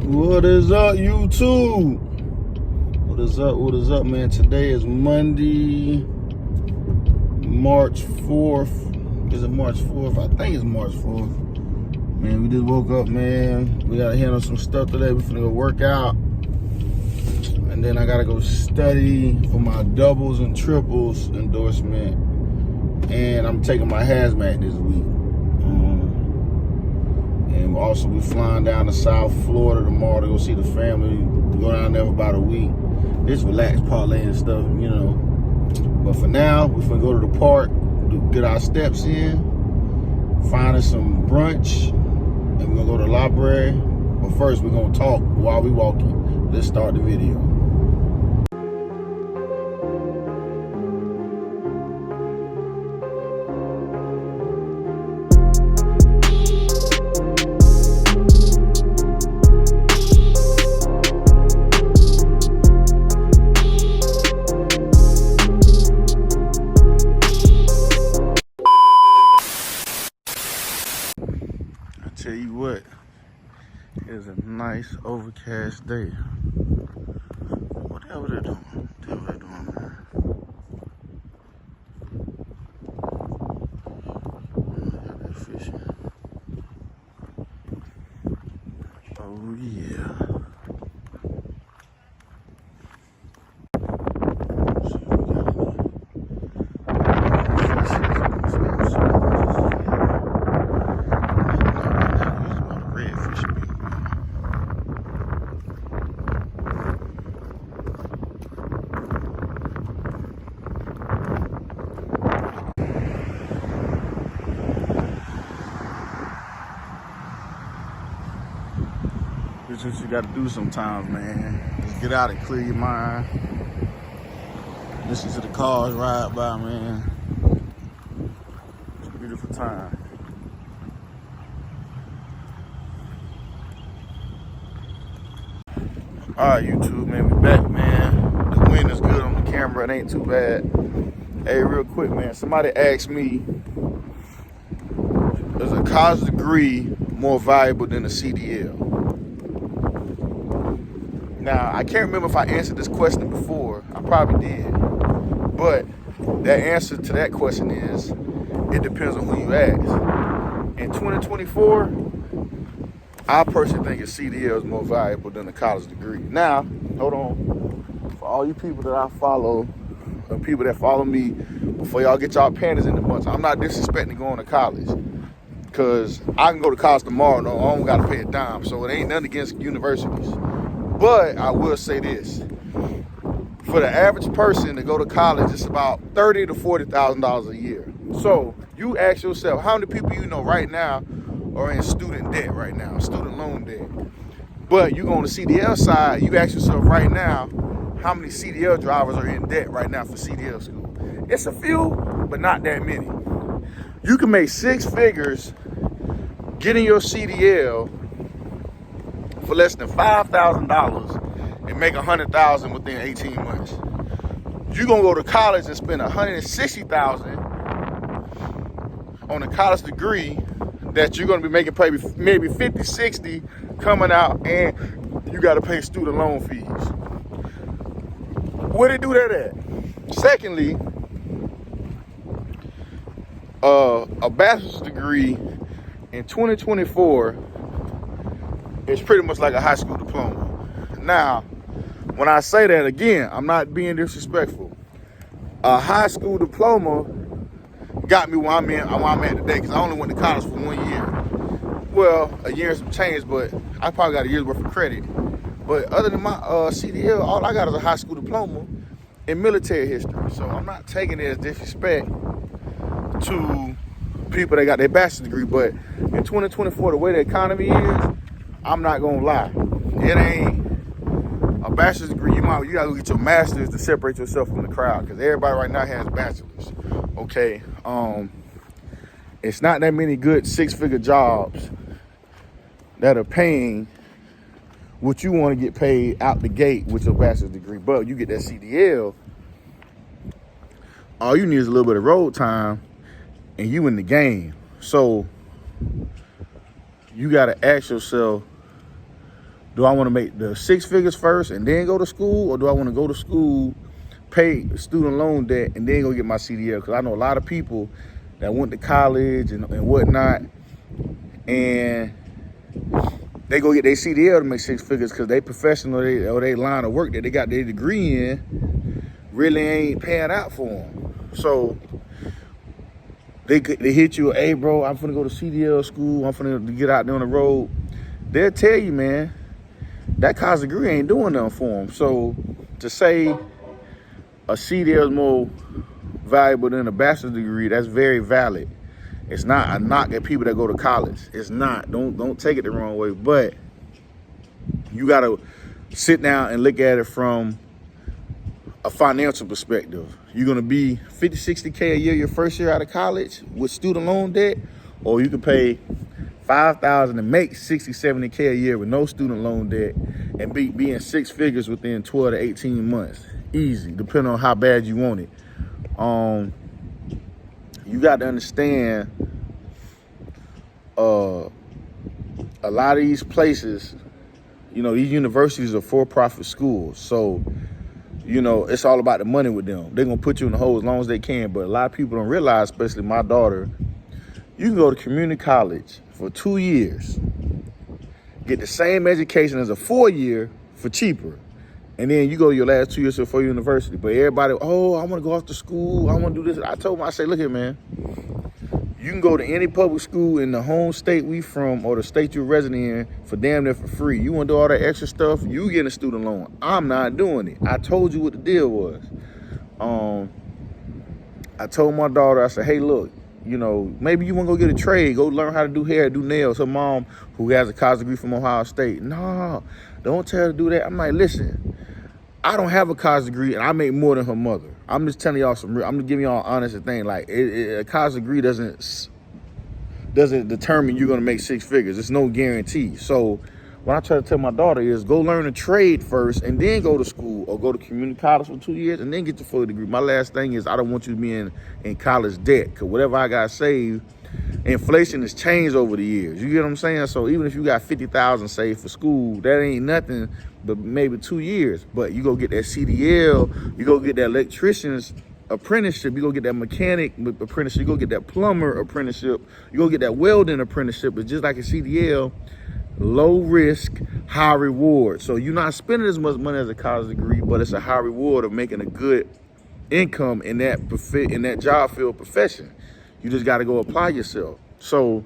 What is up, YouTube? What is up? What is up, man? Today is Monday, March 4th. Is it March 4th? I think it's March 4th. Man, we just woke up, man. We gotta handle some stuff today. We finna go work out. And then I gotta go study for my doubles and triples endorsement. And I'm taking my hazmat this week. And also we flying down to South Florida tomorrow to go see the family. Go down there for about a week. Just relax, parlay and stuff, you know. But for now, we're gonna go to the park, get our steps in, find us some brunch, and we're gonna go to the library. But first, we're gonna talk while we walking. Let's start the video. Tell you what, it's a nice overcast day. Whatever they're doing, man. Got that fishing. Oh yeah. It's what you gotta do sometimes, man. Just get out and clear your mind. Listen to the cars ride by, man. It's a beautiful time. Alright, YouTube, man, we back, man. The wind is good on the camera, it ain't too bad. Hey, real quick, man, somebody asked me, is a college degree more valuable than a CDL? Now, I can't remember if I answered this question before. I probably did. But the answer to that question is, it depends on who you ask. In 2024, I personally think a CDL is more valuable than a college degree. Now, hold on. For all you people that I follow, or people that follow me, before y'all get y'all panties in the bunch, I'm not disrespecting going to college. Because I can go to college tomorrow, no, I don't got to pay a dime. So it ain't nothing against universities. But I will say this, for the average person to go to college, it's about $30,000 to $40,000 a year. So you ask yourself, how many people you know right now are in student debt right now, student loan debt? But you go on the CDL side, you ask yourself right now, how many CDL drivers are in debt right now for CDL school? It's a few, but not that many. You can make six figures getting your CDL for less than $5,000 and make $100,000 within 18 months. You're gonna go to college and spend $160,000 on a college degree that you're gonna be making maybe 50, 60 coming out, and you gotta pay student loan fees. Where they do that at? Secondly, a bachelor's degree in 2024 it's pretty much like a high school diploma. Now, when I say that, again, I'm not being disrespectful. A high school diploma got me where I'm at today, because I only went to college for 1 year. Well, a year and some change, but I probably got a year's worth of credit. But other than my CDL, all I got is a high school diploma in military history. So I'm not taking it as disrespect to people that got their bachelor's degree. But in 2024, the way the economy is, I'm not gonna lie, it ain't a bachelor's degree. You gotta go get your master's to separate yourself from the crowd, because everybody right now has bachelors. Okay, it's not that many good six-figure jobs that are paying what you want to get paid out the gate with your bachelor's degree. But you get that CDL, all you need is a little bit of road time, and you in the game. So you gotta ask yourself, Do I want to make the 6 figures first and then go to school, or do I want to go to school, pay student loan debt, and then go get my CDL? Because I know a lot of people that went to college and whatnot, and they go get their CDL to make 6 figures because they professional or they line of work that they got their degree in really ain't paying out for them. So they hit you, hey bro, I'm finna go to CDL school, I'm finna get out there on the road. They'll tell you, man, that college degree ain't doing nothing for them. So to say a CDL is more valuable than a bachelor's degree, that's very valid. It's not a knock at people that go to college. It's not. Don't take it the wrong way. But you gotta sit down and look at it from a financial perspective. You're gonna be 50, 60K a year your first year out of college with student loan debt, or you can pay $5,000 and make 60, 70K a year with no student loan debt and be in 6 figures within 12 to 18 months. Easy, depending on how bad you want it. You got to understand, a lot of these places, you know, these universities are for-profit schools. So, you know, it's all about the money with them. They're going to put you in the hole as long as they can. But a lot of people don't realize, especially my daughter, you can go to community college for 2 years, get the same education as a 4-year for cheaper. And then you go your last 2 years before university. But everybody, oh, I want to go off to school. I want to do this. I told them, I say, look here, man. You can go to any public school in the home state we from or the state you're resident in for damn near for free. You want to do all that extra stuff, you get a student loan. I'm not doing it. I told you what the deal was. I told my daughter, I said, hey, look, you know, maybe you want to go get a trade, go learn how to do hair, do nails. Her mom, who has a college degree from Ohio State, no, don't tell her to do that. I'm like, listen, I don't have a college degree and I make more than her mother. I'm just telling y'all some real, I'm just giving y'all an honest thing. Like a college degree doesn't determine you're gonna make 6 figures. It's no guarantee. So what I try to tell my daughter is go learn a trade first and then go to school, or go to community college for 2 years and then get your full degree. My last thing is I don't want you to be in college debt, because whatever I got saved, inflation has changed over the years. You get what I'm saying? So even if you got $50,000 saved for school, that ain't nothing but maybe 2 years. But you go get that CDL, you go get that electrician's apprenticeship, you go get that mechanic apprenticeship, you go get that plumber apprenticeship, you go get that welding apprenticeship. It's just like a CDL, low risk, high reward. So you're not spending as much money as a college degree, but it's a high reward of making a good income in that job field profession. You just got to go apply yourself. So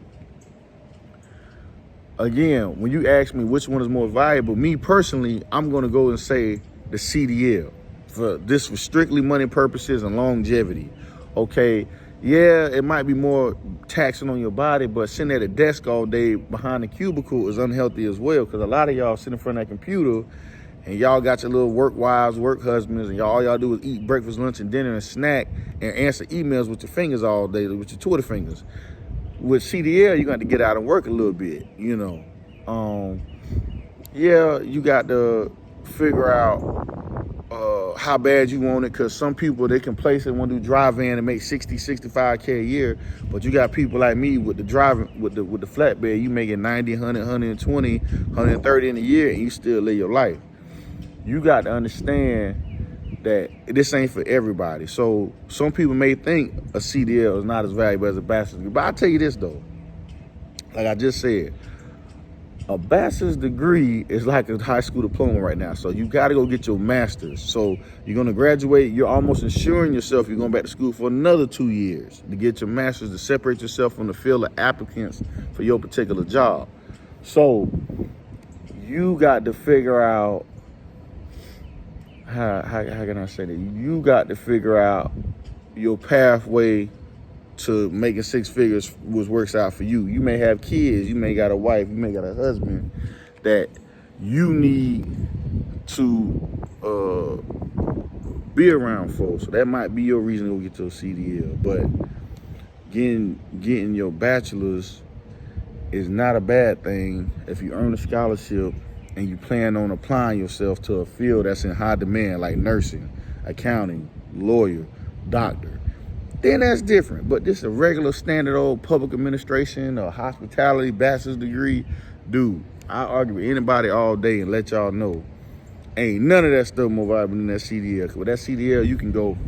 again, when you ask me which one is more valuable, me personally, I'm going to go and say the CDL for strictly money purposes and longevity. Okay, yeah, it might be more taxing on your body, but sitting at a desk all day behind a cubicle is unhealthy as well, because a lot of y'all sit in front of that computer and y'all got your little work wives, work husbands, and all y'all do is eat breakfast, lunch, and dinner and snack and answer emails with your fingers all day, with your Twitter fingers. With CDL, you got to get out and work a little bit, you know. Yeah, you got to figure out how bad you want it, because some people, they can place it, want to do drive-in and make 60, 65K a year, but you got people like me with the driving, with the flatbed, you making 90, 100, 120, 130 in a year, and you still live your life. You got to understand that this ain't for everybody. So some people may think a CDL is not as valuable as a bachelor's degree, but I'll tell you this though, like I just said, a bachelor's degree is like a high school diploma right now. So you got to go get your master's. So you're going to graduate. You're almost ensuring yourself you're going back to school for another 2 years to get your master's, to separate yourself from the field of applicants for your particular job. So you got to figure out, how can I say that? You got to figure out your pathway to making 6 figures, which works out for you. You may have kids, you may got a wife, you may got a husband that you need to be around for. So that might be your reason to go get your CDL. But getting your bachelor's is not a bad thing if you earn a scholarship and you plan on applying yourself to a field that's in high demand, like nursing, accounting, lawyer, doctor. Then that's different. But this is a regular standard old public administration or hospitality bachelor's degree. Dude, I argue with anybody all day and let y'all know, ain't none of that stuff more valuable than that CDL. Cause with that CDL, you can go.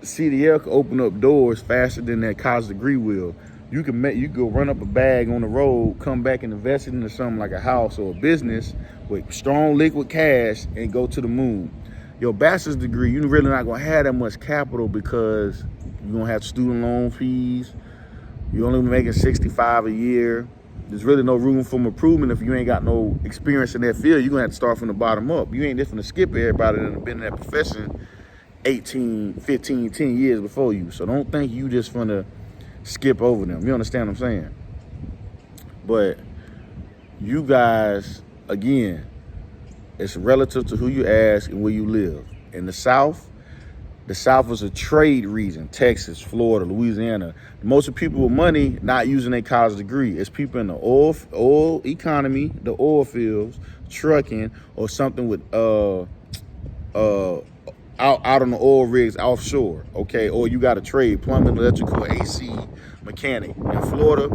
The CDL can open up doors faster than that college degree will. You can go run up a bag on the road, come back and invest it into something like a house or a business with strong liquid cash and go to the moon. Your bachelor's degree, you're really not gonna have that much capital because you're gonna have student loan fees. You're only making $65 a year. There's really no room for improvement if you ain't got no experience in that field. You're gonna have to start from the bottom up. You ain't just gonna skip everybody that have been in that profession 18, 15, 10 years before you. So don't think you just gonna skip over them. You understand what I'm saying? But you guys, again, it's relative to who you ask and where you live. In the South is a trade region. Texas, Florida, Louisiana. Most of the people with money not using their college degree. It's people in the oil economy, the oil fields, trucking, or something with out on the oil rigs offshore, okay? Or you got a trade, plumbing, electrical, AC, mechanic. In Florida,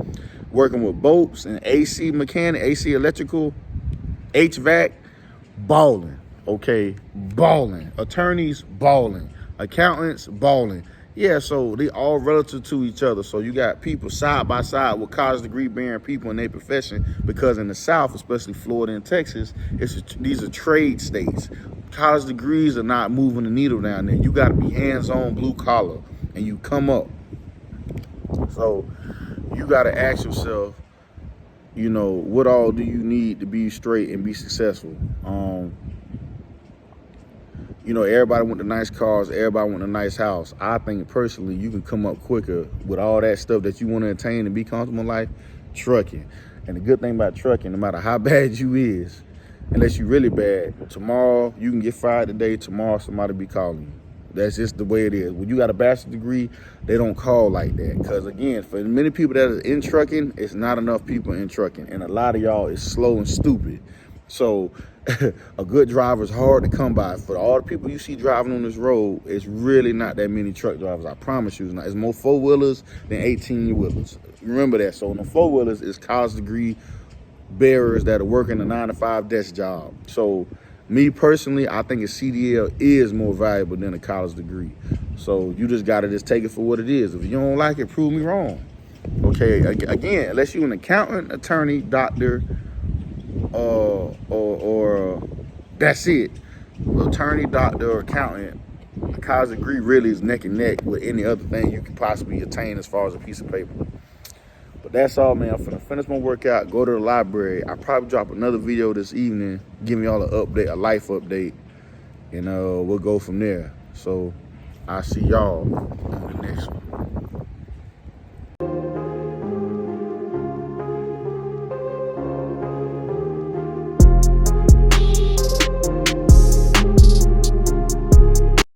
working with boats and AC mechanic, AC electrical, HVAC, balling, okay? Balling. Attorneys, balling. Accountants, balling. Yeah, so they all relative to each other. So you got people side by side with college degree bearing people in their profession, because in the South, especially Florida and Texas, these are trade states. College degrees are not moving the needle down there. You got to be hands-on, blue collar, and you come up. So you got to ask yourself, you know, what all do you need to be straight and be successful? You know, everybody want the nice cars, everybody want a nice house. I think personally you can come up quicker with all that stuff that you want to attain and be comfortable in life, trucking. And the good thing about trucking, no matter how bad you is, unless you really bad, tomorrow you can get fired today, tomorrow somebody be calling you. That's just the way it is. When you got a bachelor's degree, they don't call like that. Because again, for many people that are in trucking, it's not enough people in trucking. And a lot of y'all is slow and stupid. So a good driver is hard to come by. For all the people you see driving on this road, it's really not that many truck drivers. I promise you, it's more four-wheelers than 18-wheelers. Remember that. So on the four-wheelers, it's college degree bearers that are working a 9-to-5 desk job. So me personally, I think a CDL is more valuable than a college degree. So you just got to just take it for what it is. If you don't like it, prove me wrong. Okay, again, unless you're an accountant, attorney, doctor, or that's it. Attorney, doctor, or accountant, a college degree really is neck and neck with any other thing you could possibly attain as far as a piece of paper. But that's all, man. I'm finna finish my workout, go to the library. I'll probably drop another video this evening, giving y'all an update, a life update, and we'll go from there. So I'll see y'all on the next one.